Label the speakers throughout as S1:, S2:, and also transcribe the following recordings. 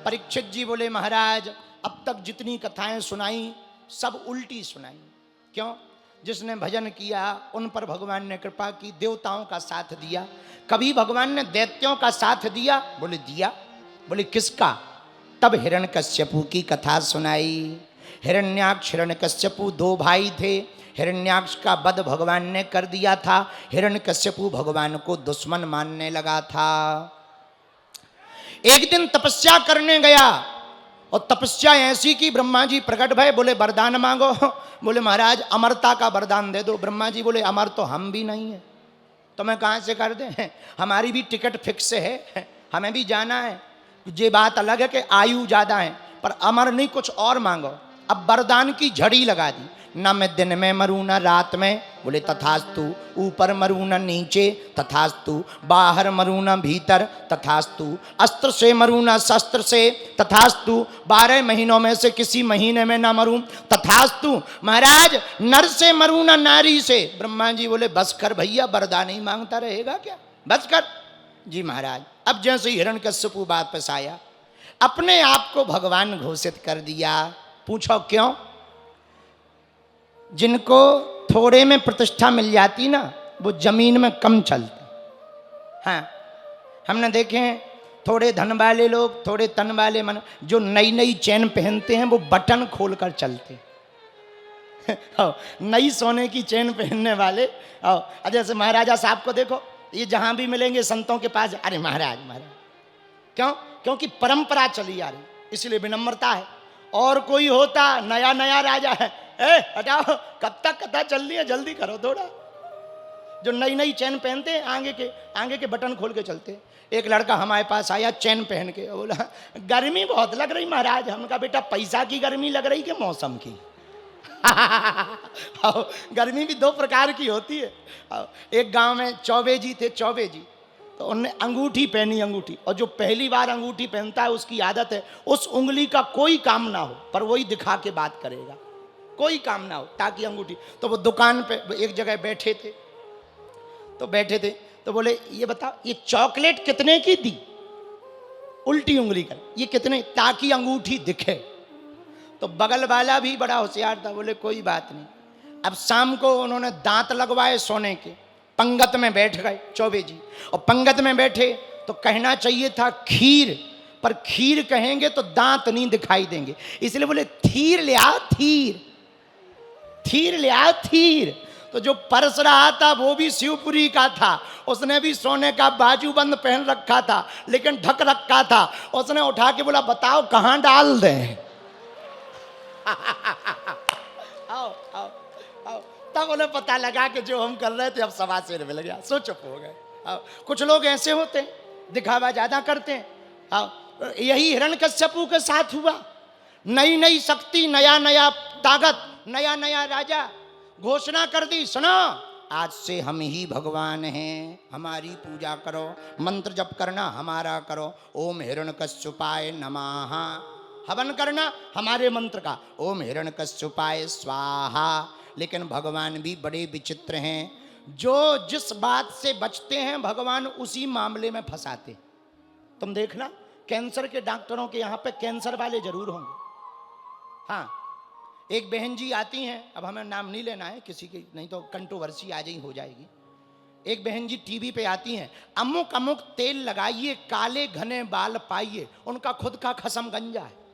S1: परीक्षित जी बोले महाराज अब तक जितनी कथाएं सुनाई सब उल्टी सुनाई। क्यों? जिसने भजन किया उन पर भगवान ने कृपा की, देवताओं का साथ दिया। कभी भगवान ने दैत्यों का साथ दिया? बोले दिया। बोले किसका? तब हिरण्यकश्यपु की कथा सुनाई। हिरण्याक्ष हिरण्यकश्यपु दो भाई थे। हिरण्याक्ष का वध भगवान ने कर दिया था। हिरण्यकश्यपु भगवान को दुश्मन मानने लगा था। एक दिन तपस्या करने गया और तपस्या ऐसी की ब्रह्मा जी प्रकट भय, बोले वरदान मांगो। बोले महाराज अमरता का वरदान दे दो। ब्रह्मा जी बोले अमर तो हम भी नहीं है, तो मैं कहां से कर दें? हमारी भी टिकट फिक्स है, हमें भी जाना है। ये बात अलग है कि आयु ज्यादा है, पर अमर नहीं, कुछ और मांगो। अब वरदान की झड़ी लगा दी, न मैं दिन में मरूं न रात में। बोले तथास्तु। ऊपर मरूं न नीचे, तथास्तु। बाहर मरूं न भीतर, तथास्तु। अस्त्र से मरूं न शस्त्र से, तथास्तु। 12 महीनों में से किसी महीने में न मरूं, तथास्तु। महाराज नर से मरूं न नारी से। ब्रह्मा जी बोले बस कर भैया, वरदान ही मांगता रहेगा क्या, बस कर। जी महाराज। अब जैसे हिरण्यकश्यपु वापस आया, अपने आप को भगवान घोषित कर दिया। पूछो क्यों? जिनको थोड़े में प्रतिष्ठा मिल जाती ना, वो जमीन में कम चलते। हाँ, हमने देखे हैं थोड़े धन वाले लोग, थोड़े तन वाले मन, जो नई नई चैन पहनते हैं वो बटन खोलकर चलते। नई सोने की चैन पहनने वाले। जैसे महाराजा साहब को देखो, ये जहां भी मिलेंगे संतों के पास, अरे महाराज महाराज। क्यों? क्योंकि परंपरा चली आ रही, इसलिए विनम्रता है। और कोई होता नया नया राजा है, हटाओ, कब तक कथा चल रही है, जल्दी करो थोड़ा। जो नई नई चैन पहनते हैं, आगे के बटन खोल के चलते। एक लड़का हमारे पास आया चैन पहन के, बोला गर्मी बहुत लग रही महाराज। हम कहा बेटा पैसा की गर्मी लग रही कि मौसम की? गर्मी भी दो प्रकार की होती है। एक गांव में चौबे जी थे, चौबे जी, तो उन्होंने अंगूठी पहनी, अंगूठी। और जो पहली बार अंगूठी पहनता है उसकी आदत है उस उंगली का कोई काम ना हो, पर वही दिखा के बात करेगा, कोई काम ना हो, ताकि अंगूठी। तो वो दुकान पे एक जगह बैठे थे, तो बोले ये बताओ ये चॉकलेट कितने की दी? उल्टी उंगली कर, ये कितने, ताकि अंगूठी दिखे। तो बगल वाला भी बड़ा होशियार था, बोले कोई बात नहीं। अब शाम को उन्होंने दांत लगवाए सोने के, पंगत में बैठ गए चौबे जी। और पंगत में बैठे तो कहना चाहिए था खीर, पर खीर कहेंगे तो दांत नहीं दिखाई देंगे, इसलिए बोले थीर ले आओ, थीर, थीर ले आओ, थीर। तो जो परस रहा था वो भी शिवपुरी का था, उसने भी सोने का बाजूबंद पहन रखा था, लेकिन ढक रखा था। उसने उठा के बोला बताओ कहां डाल दें? आओ आओ आओ। तब उन्हें पता लगा कि जो हम कर रहे थे अब सवा से मिल गया, सो चुप हो गए। कुछ लोग ऐसे होते हैं, दिखावा ज्यादा करते हैं। यही हिरण्यकश्यपु के साथ हुआ। नई नई शक्ति, नया नया ताकत, नया नया राजा, घोषणा कर दी सुनो आज से हम ही भगवान हैं, हमारी पूजा करो, मंत्र जप करना हमारा करो, ओम हिरण्यकश्यपाय नमः। हवन करना हमारे मंत्र का, ओम हिरण्यकश्यपाय स्वाहा। लेकिन भगवान भी बड़े विचित्र हैं, जो जिस बात से बचते हैं भगवान उसी मामले में फंसाते। तुम देखना कैंसर के डॉक्टरों के यहाँ पे कैंसर वाले जरूर होंगे। हाँ, एक बहन जी आती हैं, अब हमें नाम नहीं लेना है किसी की, नहीं तो कंट्रोवर्सी आ जाएगी, हो जाएगी। एक बहन जी टीवी पे आती हैं, अमुक अमुक तेल लगाइए काले घने बाल पाइए, उनका खुद का खसम गंजा है।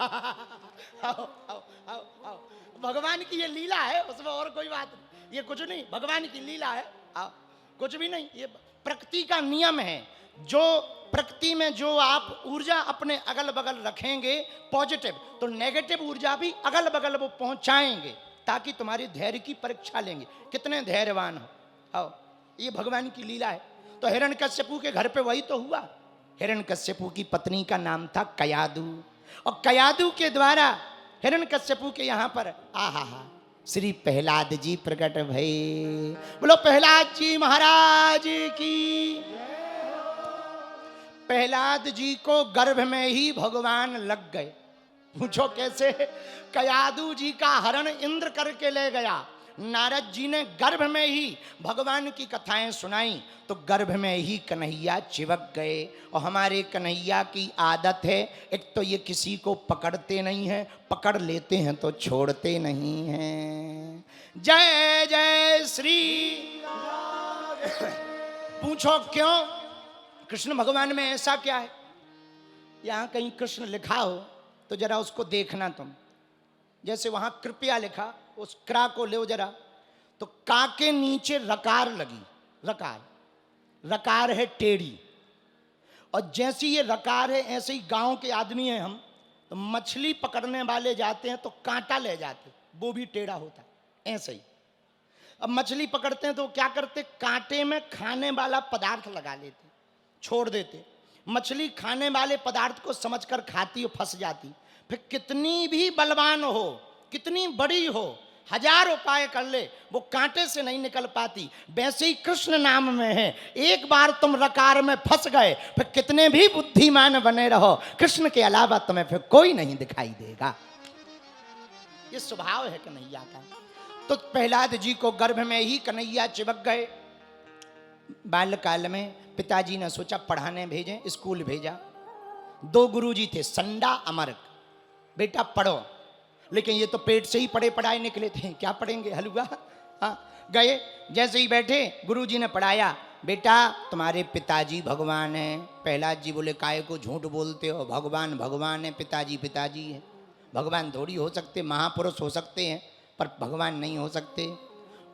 S1: आओ, आओ, आओ, आओ। भगवान की ये लीला है, उसमें और कोई बात नहीं, ये कुछ नहीं, भगवान की लीला है। आओ, कुछ भी नहीं, ये प्रकृति का नियम है। जो प्रकृति में जो आप ऊर्जा अपने अगल बगल रखेंगे पॉजिटिव, तो नेगेटिव ऊर्जा भी अगल बगल वो पहुंचाएंगे, ताकि तुम्हारी धैर्य की परीक्षा लेंगे, कितने धैर्यवान हो। आओ, ये भगवान की लीला है। तो हिरण्यकश्यपु के घर पे वही तो हुआ। हिरण्यकश्यपु की पत्नी का नाम था कयादु, और कयादु के द्वारा हिरण्यकश्यपु के यहाँ पर आहा श्री प्रहलाद जी प्रकट भई। बोलो प्रहलाद जी महाराज की। प्रहलाद जी को गर्भ में ही भगवान लग गए। पूछो कैसे? कयादु जी का हरण इंद्र करके ले गया, नारद जी ने गर्भ में ही भगवान की कथाएं सुनाई तो गर्भ में ही कन्हैया चिपक गए। और हमारे कन्हैया की आदत है, एक तो ये किसी को पकड़ते नहीं हैं, पकड़ लेते हैं तो छोड़ते नहीं हैं। जय जय श्री पूछो क्यों? कृष्ण भगवान में ऐसा क्या है? यहां कहीं कृष्ण लिखा हो तो जरा उसको देखना तुम। जैसे वहां कृपया लिखा, उस क्रा को ले जरा, तो का के नीचे रकार लगी, रकार, रकार है टेढ़ी। और जैसी ये रकार है ऐसे ही गांव के आदमी हैं हम, तो मछली पकड़ने वाले जाते हैं तो कांटा ले जाते, वो भी टेढ़ा होता है ऐसे ही। अब मछली पकड़ते हैं तो क्या करते, कांटे में खाने वाला पदार्थ लगा लेते, छोड़ देते। मछली खाने वाले पदार्थ को समझकर खाती और फंस जाती। फिर कितनी भी बलवान हो, कितनी बड़ी हो, हजार उपाय कर ले, वो कांटे से नहीं निकल पाती। वैसे ही कृष्ण नाम में है, एक बार तुम रकार में फंस गए, फिर कितने भी बुद्धिमान बने रहो, कृष्ण के अलावा तुम्हें फिर कोई नहीं दिखाई देगा। ये स्वभाव है कन्हैया का। तो प्रहलाद जी को गर्भ में ही कन्हैया चिपक गए। बाल्यकाल में पिताजी ने सोचा पढ़ाने भेजें, स्कूल भेजा। 2 गुरुजी थे, संडा अमरक, बेटा पढ़ो। लेकिन ये तो पेट से ही पढ़े पढ़ाए निकले थे, क्या पढ़ेंगे, हलवा। हाँ, गए, जैसे ही बैठे गुरुजी ने पढ़ाया, बेटा तुम्हारे पिताजी भगवान हैं। प्रहलाद जी बोले काहे को झूठ बोलते हो, भगवान भगवान है, पिताजी पिताजी है। भगवान थोड़ी हो सकते, महापुरुष हो सकते हैं पर भगवान नहीं हो सकते।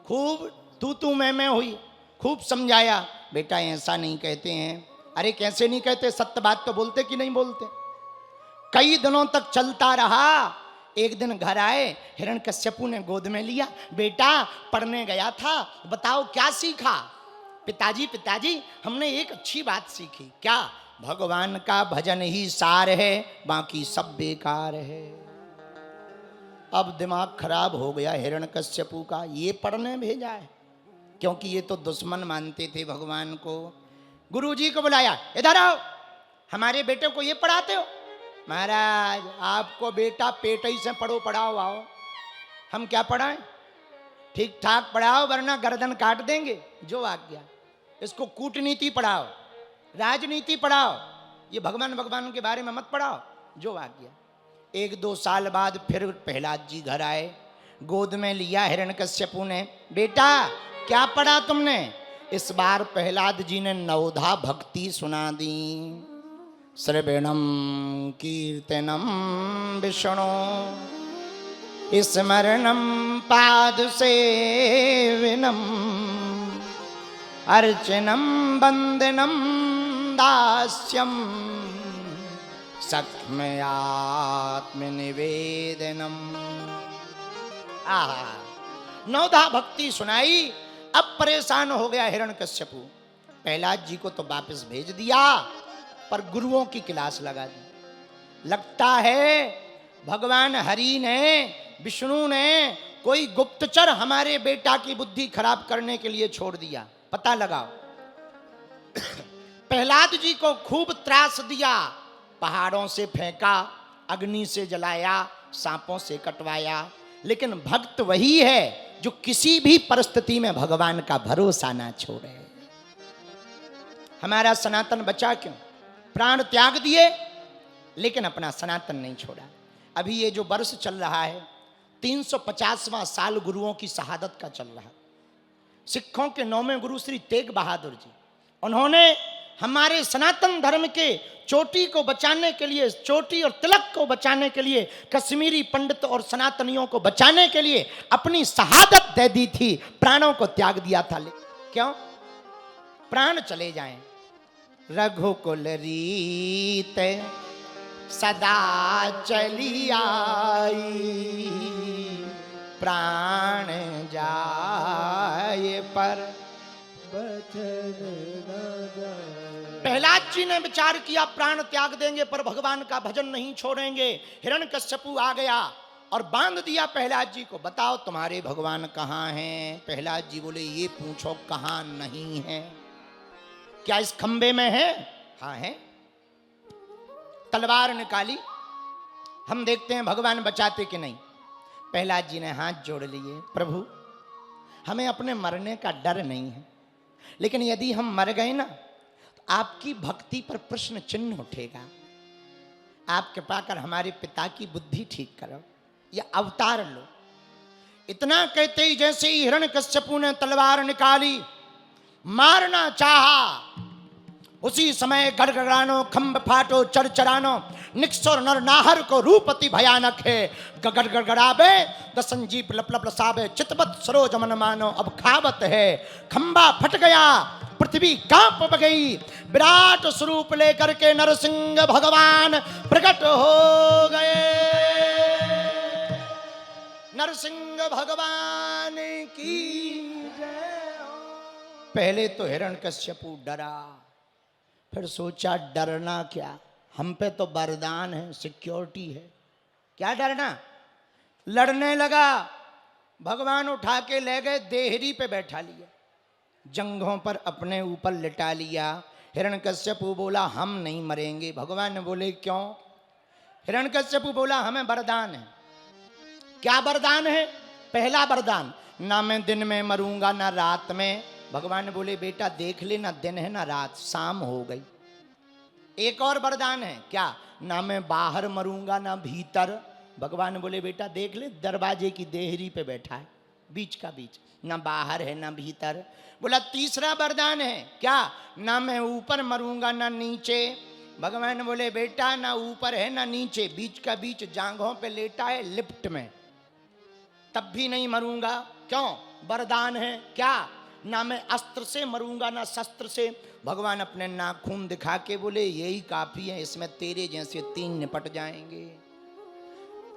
S1: खूब तू मैं हुई, खूब समझाया, बेटा ऐसा नहीं कहते हैं। अरे कैसे नहीं कहते, सत्य बात तो बोलते कि नहीं बोलते। कई दिनों तक चलता रहा। एक दिन घर आए, हिरण्यकश्यपु ने गोद में लिया, बेटा पढ़ने गया था, बताओ क्या सीखा? पिताजी पिताजी हमने एक अच्छी बात सीखी। क्या? भगवान का भजन ही सार है, बाकी सब बेकार है। अब दिमाग खराब हो गया हिरण्यकश्यपु का, ये पढ़ने भेजा है, क्योंकि ये तो दुश्मन मानते थे भगवान को। गुरुजी को बुलाया, इधर आओ, हमारे बेटे को ये पढ़ाते हो? महाराज आपको बेटा पेट ही से पढ़ो, पढ़ाओ, आओ हम क्या पढ़ाएं, ठीक ठाक पढ़ाओ वरना गर्दन काट देंगे। जो आज्ञा। इसको कूटनीति पढ़ाओ, राजनीति पढ़ाओ, ये भगवान भगवान के बारे में मत पढ़ाओ। जो आज्ञा। 1-2 साल बाद फिर प्रहलाद जी घर आए, गोद में लिया हिरण्यकश्यपु ने, बेटा क्या पढ़ा तुमने? इस बार प्रहलाद जी ने नवधा भक्ति सुना दी। श्रवणम कीर्तनम विष्णु स्मरणम पाद सेवनम अर्चनम वंदनम दास्यम सख्मयात्म निवेदनम। आहा, नवधा भक्ति सुनाई। अब परेशान हो गया हिरण्यकश्यपु। प्रहलाद जी को तो वापस भेज दिया, पर गुरुओं की क्लास लगा दी। लगता है भगवान हरि ने, विष्णु ने कोई गुप्तचर हमारे बेटा की बुद्धि खराब करने के लिए छोड़ दिया। पता लगाओ। प्रहलाद जी को खूब त्रास दिया, पहाड़ों से फेंका, अग्नि से जलाया, सांपों से कटवाया, लेकिन भक्त वही है जो किसी भी परिस्थिति में भगवान का भरोसा ना छोड़े। हमारा सनातन बचा क्यों? प्राण त्याग दिए लेकिन अपना सनातन नहीं छोड़ा। अभी ये जो वर्ष चल रहा है 350वां साल गुरुओं की शहादत का चल रहा है। सिखों के 9वें गुरु श्री तेग बहादुर जी, उन्होंने हमारे सनातन धर्म के चोटी को बचाने के लिए, चोटी और तिलक को बचाने के लिए, कश्मीरी पंडित और सनातनियों को बचाने के लिए अपनी शहादत दे दी थी, प्राणों को त्याग दिया था। क्यों? प्राण चले जाएं। रघुकुल रीत सदा चली आई, प्राण जाए पर बचन न जाए। प्रहलाद जी ने विचार किया प्राण त्याग देंगे पर भगवान का भजन नहीं छोड़ेंगे। हिरण्यकश्यपु आ गया और बांध दिया प्रहलाद जी को, बताओ तुम्हारे भगवान कहाँ हैं? प्रहलाद जी बोले ये पूछो कहाँ नहीं है? क्या इस खंबे में है? हाँ है। तलवार निकाली, हम देखते हैं भगवान बचाते कि नहीं। प्रहलाद जी ने हाथ जोड़ लिए, प्रभु हमें अपने मरने का डर नहीं है, लेकिन यदि हम मर गए ना तो आपकी भक्ति पर प्रश्न चिन्ह उठेगा। आप कृपा कर हमारे पिता की बुद्धि ठीक करो या अवतार लो। इतना कहते ही जैसे ही हिरण्यकश्यपु ने तलवार निकाली, मारना चाहा, उसी समय गड़गड़ानो खंभ फाटो चरचरानो, निक्षर नर नाहर को रूपति भयानक है। गड़गड़ावे दसंजीप लप लप लसावे, चितवत सरोज मन मानो अब खावत है। खंभा फट गया, पृथ्वी कांप गई, विराट स्वरूप लेकर के नरसिंह भगवान प्रकट हो गए। नरसिंह भगवान की जय हो। पहले तो हिरण्यकश्यपु डरा, फिर सोचा डरना क्या, हम पे तो वरदान है, सिक्योरिटी है, क्या डरना। लड़ने लगा, भगवान उठा के ले गए, देहरी पे बैठा लिया, जंघों पर अपने ऊपर लिटा लिया। हिरण्यकश्यपु बोला हम नहीं मरेंगे। भगवान बोले क्यों? हिरण्यकश्यपु बोला हमें वरदान है। क्या वरदान है? पहला वरदान, ना मैं दिन में मरूंगा ना रात में। भगवान बोले बेटा देख ले, ना दिन है ना रात, शाम हो गई। एक और वरदान है, क्या? ना मैं बाहर मरूंगा ना भीतर। भगवान बोले बेटा देख ले, दरवाजे की देहरी पे बैठा है, बीच का बीच, ना बाहर है ना भीतर। बोला तीसरा वरदान है, क्या? ना मैं ऊपर मरूंगा ना नीचे। भगवान बोले बेटा ना ऊपर है ना नीचे, बीच का बीच, जांघों पे लेटा है लिफ्ट में, तब भी नहीं मरूंगा। क्यों? वरदान है। क्या? ना मैं अस्त्र से मरूंगा ना शस्त्र से। भगवान अपने नाखून दिखा के बोले यही काफी है, इसमें तेरे जैसे 3 निपट जाएंगे।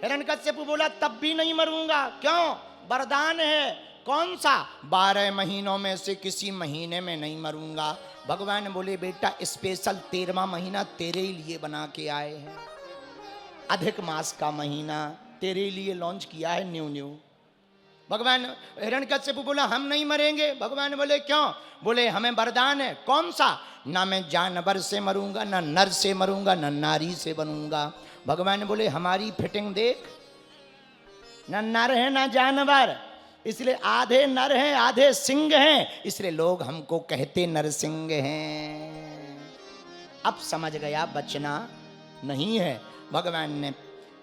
S1: हिरण्यकश्यप बोला तब भी नहीं मरूंगा। क्यों? वरदान है। कौन सा? 12 महीनों में से किसी महीने में नहीं मरूंगा। भगवान बोले बेटा स्पेशल 13वां महीना तेरे ही लिए बना के आए हैं, अधिक मास का महीना तेरे लिए लॉन्च किया है, न्यू। भगवान हिरण्यकश्यप बोला हम नहीं मरेंगे। भगवान बोले क्यों? बोले हमें वरदान है। कौन सा? ना मैं जानवर से मरूंगा ना नर से मरूंगा ना नारी से बनूंगा। भगवान बोले हमारी फिटिंग देख, ना नर है ना जानवर, इसलिए आधे नर हैं आधे सिंह हैं, इसलिए लोग हमको कहते नरसिंह हैं। अब समझ गया बचना नहीं है। भगवान ने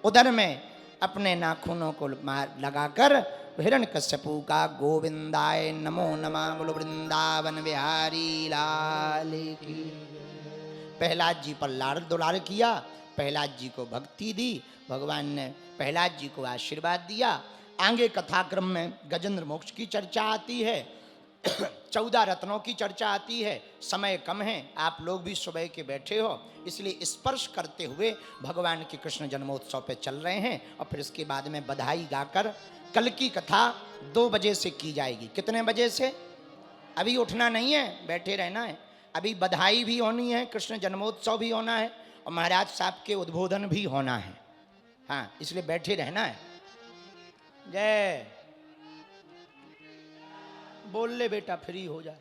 S1: उधर में अपने नाखूनों को लगाकर हिरण्यकश्यपु का गोविंदाय नमो नमः बोलो वृंदावन बिहारी लाल की। प्रहलाद जी पर लाड़ दुलार किया, प्रहलाद जी को भक्ति दी, भगवान ने प्रहलाद जी को आशीर्वाद दिया। आगे कथाक्रम में गजेंद्र मोक्ष की चर्चा आती है, 14 रत्नों की चर्चा आती है। समय कम है, आप लोग भी सुबह के बैठे हो, इसलिए स्पर्श करते हुए भगवान के कृष्ण जन्मोत्सव पे चल रहे हैं। और फिर इसके बाद में बधाई गाकर कल की कथा 2 बजे से की जाएगी। कितने बजे से? अभी उठना नहीं है, बैठे रहना है। अभी बधाई भी होनी है, कृष्ण जन्मोत्सव भी होना है और महाराज साहब के उद्बोधन भी होना है। हाँ, इसलिए बैठे रहना है। जय बोल ले बेटा, फ्री हो जाए।